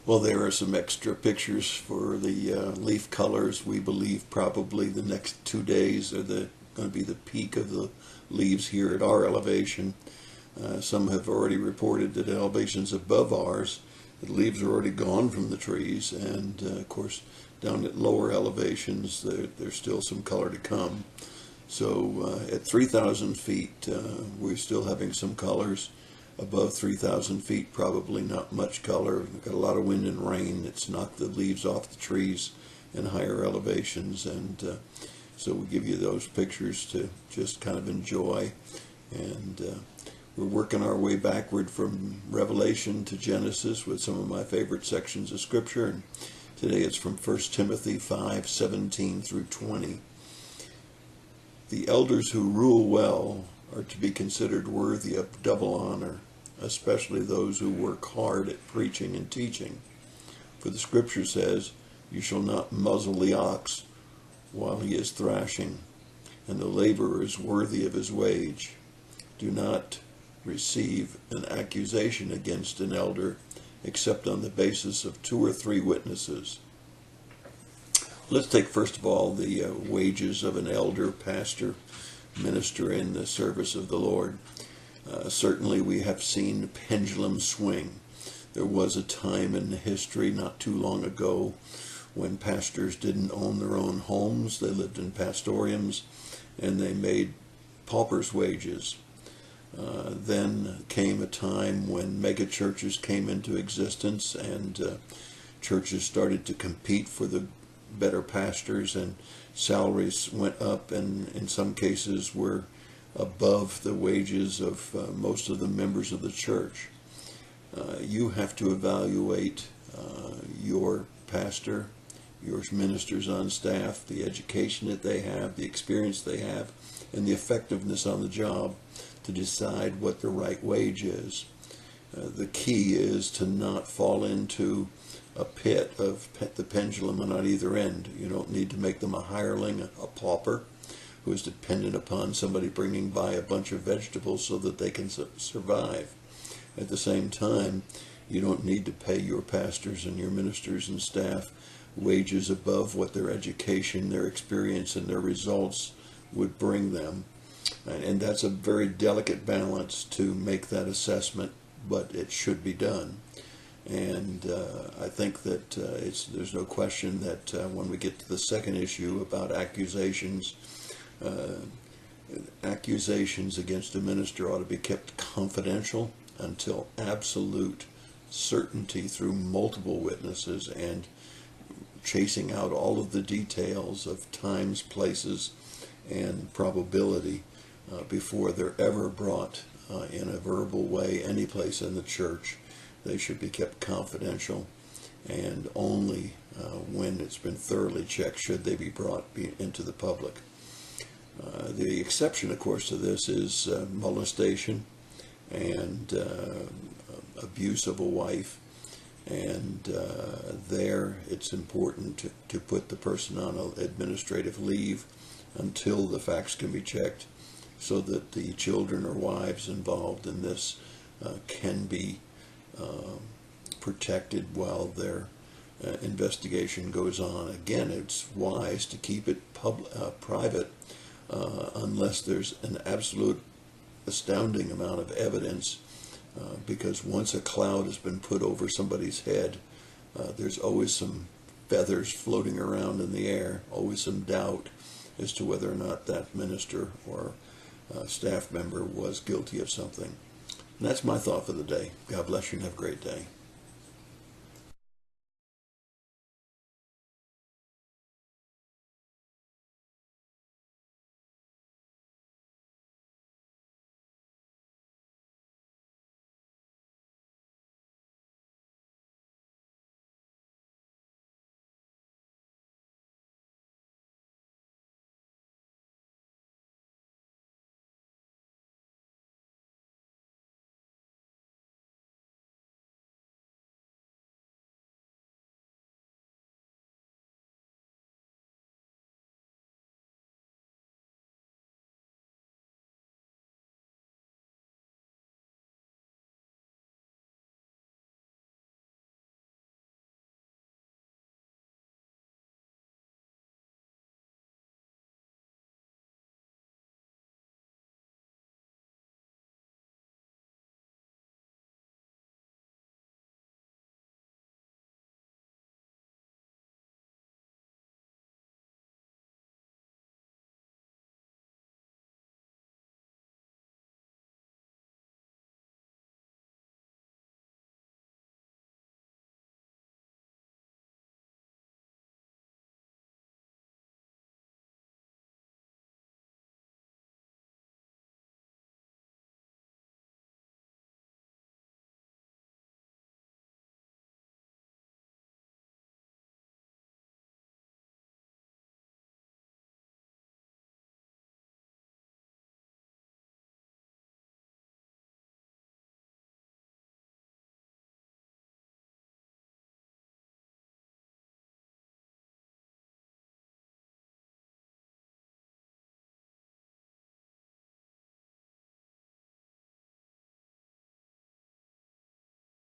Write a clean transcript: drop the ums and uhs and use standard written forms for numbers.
Well, there are some extra pictures for the leaf colors. We believe probably the next 2 days are going to be the peak of the leaves here at our elevation. Some have already reported that at elevations above ours, the leaves are already gone from the trees, and of course down at lower elevations there's still some color to come. So at 3,000 feet we're still having some colors. Above 3,000 feet, probably not much color. We've got a lot of wind and rain that's knocked the leaves off the trees in higher elevations, and so we give you those pictures to just kind of enjoy. And we're working our way backward from Revelation to Genesis with some of my favorite sections of Scripture, and today it's from 1 Timothy 5:17 through 20. The elders who rule well are to be considered worthy of double honor, especially those who work hard at preaching and teaching. For the Scripture says, "You shall not muzzle the ox while he is thrashing, and the laborer is worthy of his wage. Do not receive an accusation against an elder except on the basis of 2 or 3 witnesses." Let's take first of all the wages of an elder, pastor, minister in the service of the Lord. Certainly we have seen the pendulum swing. There was a time in history not too long ago when pastors didn't own their own homes. They lived in pastoriums and they made paupers' wages. Then came a time when mega churches came into existence, and churches started to compete for the better pastors, and salaries went up, and in some cases were above the wages of most of the members of the church. You have to evaluate your pastor, your ministers on staff, the education that they have, the experience they have, and the effectiveness on the job to decide what the right wage is. The key is to not fall into a pit of the pendulum on either end. You don't need to make them a hireling, a pauper, who is dependent upon somebody bringing by a bunch of vegetables so that they can survive. At the same time, you don't need to pay your pastors and your ministers and staff wages above what their education, their experience, and their results would bring them. And that's a very delicate balance to make that assessment, but it should be done. And I think that there's no question that when we get to the second issue about accusations against a minister ought to be kept confidential until absolute certainty through multiple witnesses and chasing out all of the details of times, places, and probability before they're ever brought in a verbal way any place in the church. They should be kept confidential, and only when it's been thoroughly checked should they be brought into the public. The exception, of course, to this is molestation and abuse of a wife, and there it's important to put the person on an administrative leave until the facts can be checked, so that the children or wives involved in this can be protected while their investigation goes on. Again, it's wise to keep it private unless there's an absolute astounding amount of evidence, because once a cloud has been put over somebody's head, there's always some feathers floating around in the air, always some doubt as to whether or not that minister or staff member was guilty of something. And that's my thought for the day. God bless you and have a great day.